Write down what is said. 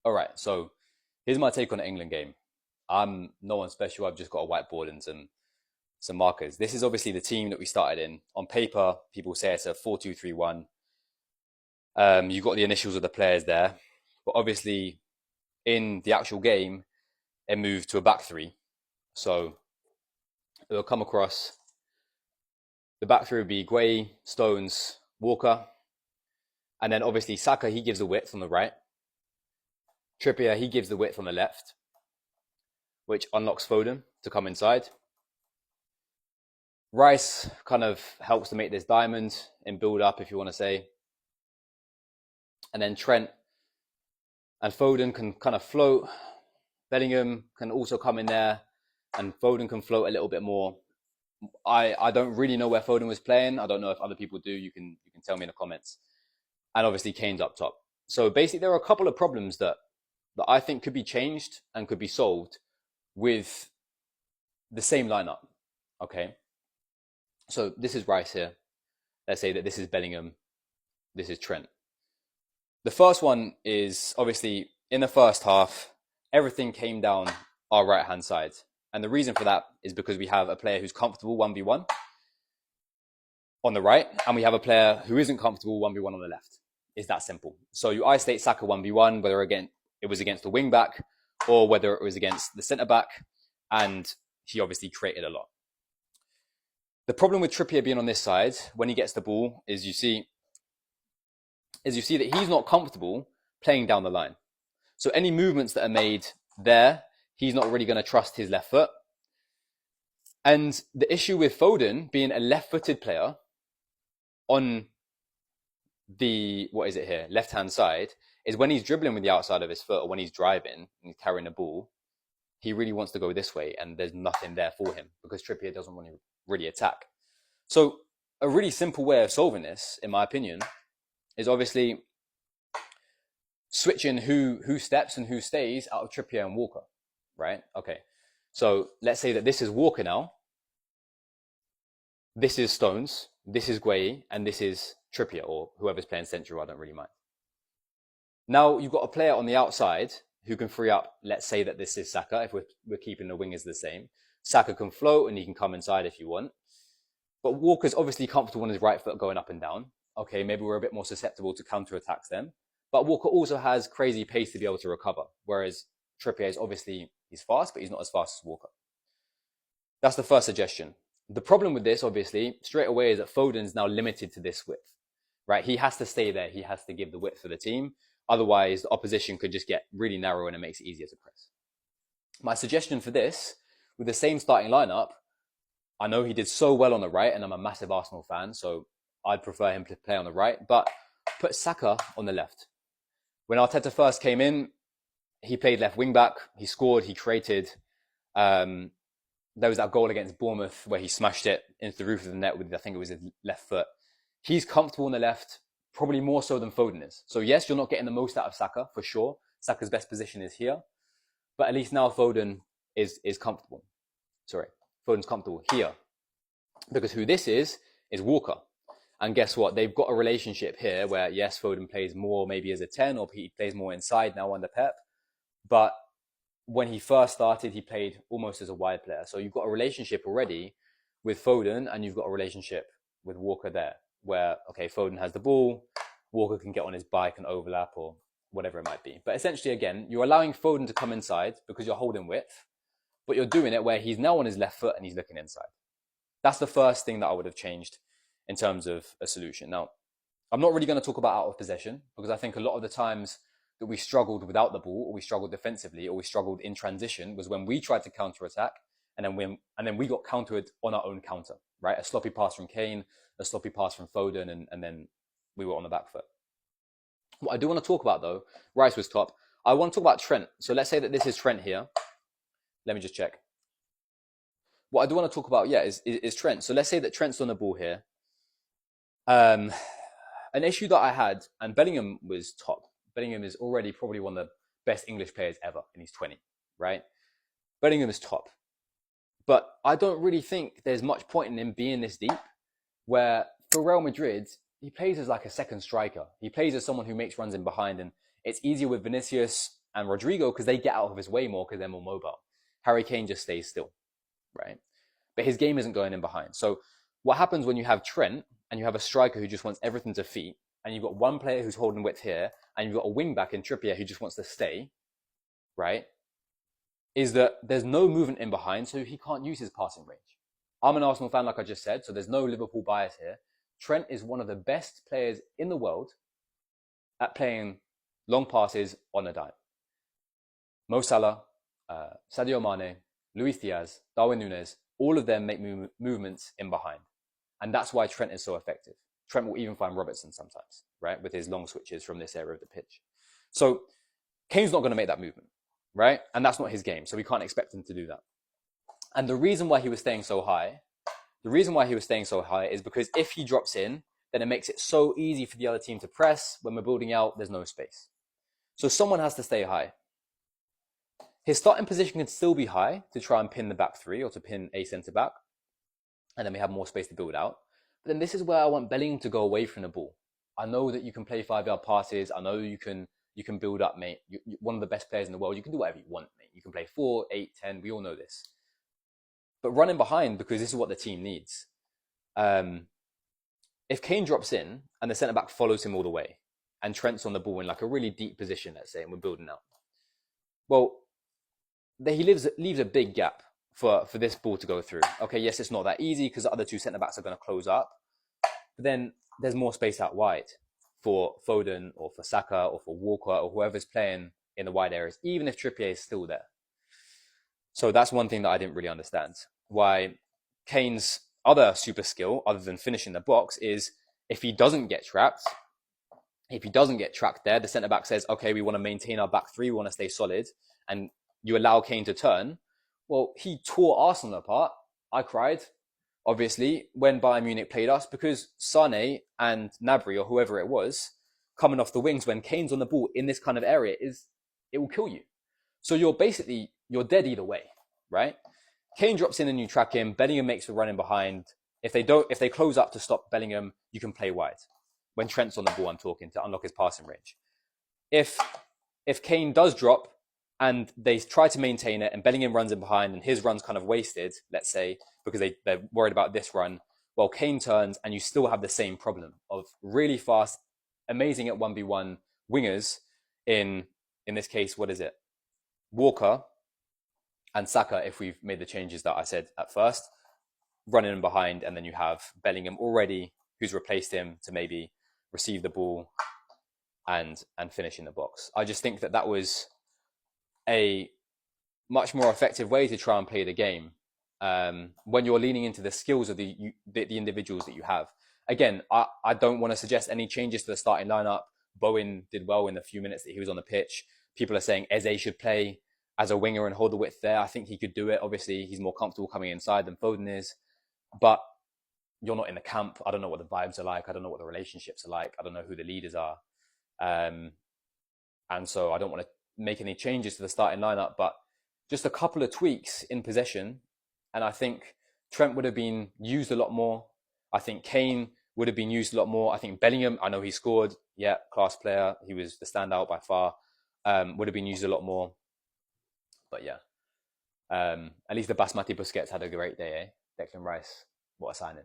All right, so here's my take on the England game. I'm no one special. I've just got a whiteboard and some markers. This is obviously the team that we started in. On paper, people say it's a 4-2-3-1. You've got the initials of the players there, but obviously in the actual game, it moved to a back three. So it will come across. The back three would be Gueye, Stones, Walker, and then obviously Saka, he gives the width on the right. Trippier, he gives the width on the left, which unlocks Foden to come inside. Rice kind of helps to make this diamond in build up, if you want to say. And then Trent and Foden can kind of float. Bellingham can also come in there, and Foden can float a little bit more. I don't really know where Foden was playing. I don't know if other people do. You can tell me in the comments. And obviously Kane's up top. So basically there are a couple of problems that I think could be changed and could be solved with the same lineup. Okay. So this is Rice here. Let's say that this is Bellingham. This is Trent. The first one is obviously in the first half, everything came down our right-hand side. And the reason for that is because we have a player who's comfortable 1v1 on the right, and we have a player who isn't comfortable 1v1 on the left. It's that simple. So you isolate Saka 1v1, whether again it was against the wing back or whether it was against the centre back, and he obviously created a lot. The problem with Trippier being on this side when he gets the ball is you see that he's not comfortable playing down the line. So any movements that are made there, he's not really going to trust his left foot. And the issue with Foden being a left-footed player on the, left-hand side, is when he's dribbling with the outside of his foot or when he's driving and he's carrying the ball, he really wants to go this way and there's nothing there for him because Trippier doesn't want to really attack. So a really simple way of solving this, in my opinion, is obviously switching who steps and who stays out of Trippier and Walker, right? Okay, so let's say that this is Walker now, this is Stones, this is Gueye, and this is Trippier, or whoever's playing central, I don't really mind. Now you've got a player on the outside who can free up, let's say that this is Saka, if we're keeping the wingers the same. Saka can float and he can come inside if you want. But Walker's obviously comfortable on his right foot going up and down. Okay, maybe we're a bit more susceptible to counter-attacks then. But Walker also has crazy pace to be able to recover, whereas Trippier is obviously, he's fast, but he's not as fast as Walker. That's the first suggestion. The problem with this, obviously, straight away is that Foden's now limited to this width, right? He has to stay there. He has to give the width for the team. Otherwise, the opposition could just get really narrow and it makes it easier to press. My suggestion for this, with the same starting lineup, I know he did so well on the right, and I'm a massive Arsenal fan, so I'd prefer him to play on the right, but put Saka on the left. When Arteta first came in, he played left wing back, he scored, he created. There was that goal against Bournemouth where he smashed it into the roof of the net with, I think it was his left foot. He's comfortable on the left, probably more so than Foden is. So yes, you're not getting the most out of Saka, for sure. Saka's best position is here. But at least now Foden is comfortable. Sorry, Foden's comfortable here. Because who this is Walker. And guess what? They've got a relationship here where, yes, Foden plays more maybe as a 10 or he plays more inside now under Pep. But when he first started, he played almost as a wide player. So you've got a relationship already with Foden and you've got a relationship with Walker there where, okay, Foden has the ball, Walker can get on his bike and overlap or whatever it might be. But essentially, again, you're allowing Foden to come inside because you're holding width, but you're doing it where he's now on his left foot and he's looking inside. That's the first thing that I would have changed in terms of a solution. Now, I'm not really going to talk about out of possession because I think a lot of the times that we struggled without the ball or we struggled defensively or we struggled in transition was when we tried to counter-attack and then we got countered on our own counter, right? A sloppy pass from Kane, a sloppy pass from Foden, and then we were on the back foot. What I do want to talk about though, Rice was top. I want to talk about Trent. So let's say that this is Trent here. Let me just check. What I do want to talk about, is Trent. So let's say that Trent's on the ball here. An issue that I had, and Bellingham was top. Bellingham is already probably one of the best English players ever, and he's 20, right? Bellingham is top. But I don't really think there's much point in him being this deep, where for Real Madrid, he plays as like a second striker. He plays as someone who makes runs in behind, and it's easier with Vinicius and Rodrigo because they get out of his way more because they're more mobile. Harry Kane just stays still, right? But his game isn't going in behind. So what happens when you have Trent and you have a striker who just wants everything to feet, and you've got one player who's holding width here, and you've got a wing back in Trippier who just wants to stay, right? Is that there's no movement in behind, so he can't use his passing range. I'm an Arsenal fan, like I just said, so there's no Liverpool bias here. Trent is one of the best players in the world at playing long passes on a dime. Mo Salah, Sadio Mane, Luis Diaz, Darwin Núñez, all of them make movements in behind. And that's why Trent is so effective. Trent will even find Robertson sometimes, right? With his long switches from this area of the pitch. So Kane's not going to make that movement, right? And that's not his game. So we can't expect him to do that. And the reason why he was staying so high is because if he drops in, then it makes it so easy for the other team to press. When we're building out, there's no space. So someone has to stay high. His starting position can still be high to try and pin the back three or to pin a centre-back. And then we have more space to build out. But then this is where I want Bellingham to go away from the ball. I know that you can play 5-yard passes. I know you can build up, mate. You're one of the best players in the world. You can do whatever you want, mate. You can play 4, 8, 10. We all know this. But running behind, because this is what the team needs. If Kane drops in and the centre-back follows him all the way, and Trent's on the ball in like a really deep position, let's say, and we're building out, well, he leaves a big gap for this ball to go through. Okay, yes, it's not that easy because the other two centre-backs are going to close up. But then there's more space out wide for Foden or for Saka or for Walker or whoever's playing in the wide areas, even if Trippier is still there. So that's one thing that I didn't really understand. Why Kane's other super skill, other than finishing the box, is if he doesn't get trapped there, the centre-back says, okay, we want to maintain our back three, we want to stay solid, and you allow Kane to turn. Well, he tore Arsenal apart. I cried, obviously, when Bayern Munich played us, because Sané and Gnabry, or whoever it was, coming off the wings when Kane's on the ball in this kind of area, it will kill you. So you're dead either way, right? Kane drops in and you track him. Bellingham makes the run in behind. If they close up to stop Bellingham, you can play wide. When Trent's on the ball, I'm talking, to unlock his passing range. If Kane does drop and they try to maintain it and Bellingham runs in behind and his run's kind of wasted, let's say, because they're worried about this run, well, Kane turns and you still have the same problem of really fast, amazing at 1v1 wingers in this case, what is it? Walker and Saka, if we've made the changes that I said at first, running in behind, and then you have Bellingham already, who's replaced him to maybe receive the ball and finish in the box. I just think that was a much more effective way to try and play the game when you're leaning into the skills of the individuals that you have. Again, I don't want to suggest any changes to the starting lineup. Bowen did well in the few minutes that he was on the pitch. People are saying Eze should play as a winger and hold the width there. I think he could do it. Obviously, he's more comfortable coming inside than Foden is. But you're not in the camp. I don't know what the vibes are like. I don't know what the relationships are like. I don't know who the leaders are. And so I don't want to make any changes to the starting lineup, but just a couple of tweaks in possession. And I think Trent would have been used a lot more. I think Kane would have been used a lot more. I think Bellingham, I know he scored. Yeah, class player. He was the standout by far. Would have been used a lot more. But yeah, at least the Basmati Busquets had a great day, eh? Declan Rice, what a signing.